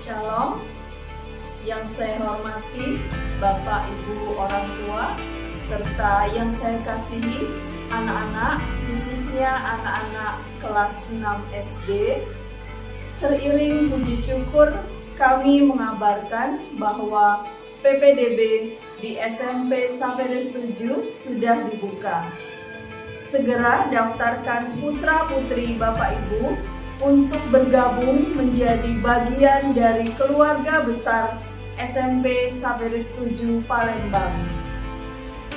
Shalom, yang saya hormati Bapak Ibu orang tua, serta yang saya kasihi anak-anak, khususnya anak-anak kelas 6 SD. Teriring puji syukur, kami mengabarkan bahwa PPDB di SMP Saverus 7 sudah dibuka. Segera daftarkan putra-putri Bapak Ibu untuk bergabung menjadi bagian dari keluarga besar SMP Saverus 7 Palembang.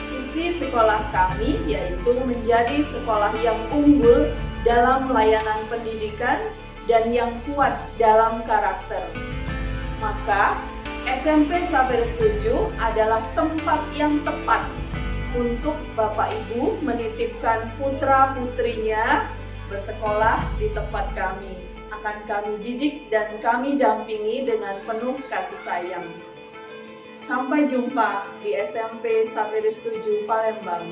Visi sekolah kami yaitu menjadi sekolah yang unggul dalam layanan pendidikan dan yang kuat dalam karakter. Maka SMP Saverus 7 adalah tempat yang tepat untuk Bapak Ibu menitipkan putra-putrinya bersekolah di tempat kami. Akan kami didik dan kami dampingi dengan penuh kasih sayang. Sampai jumpa di SMP Saverus 7 Palembang.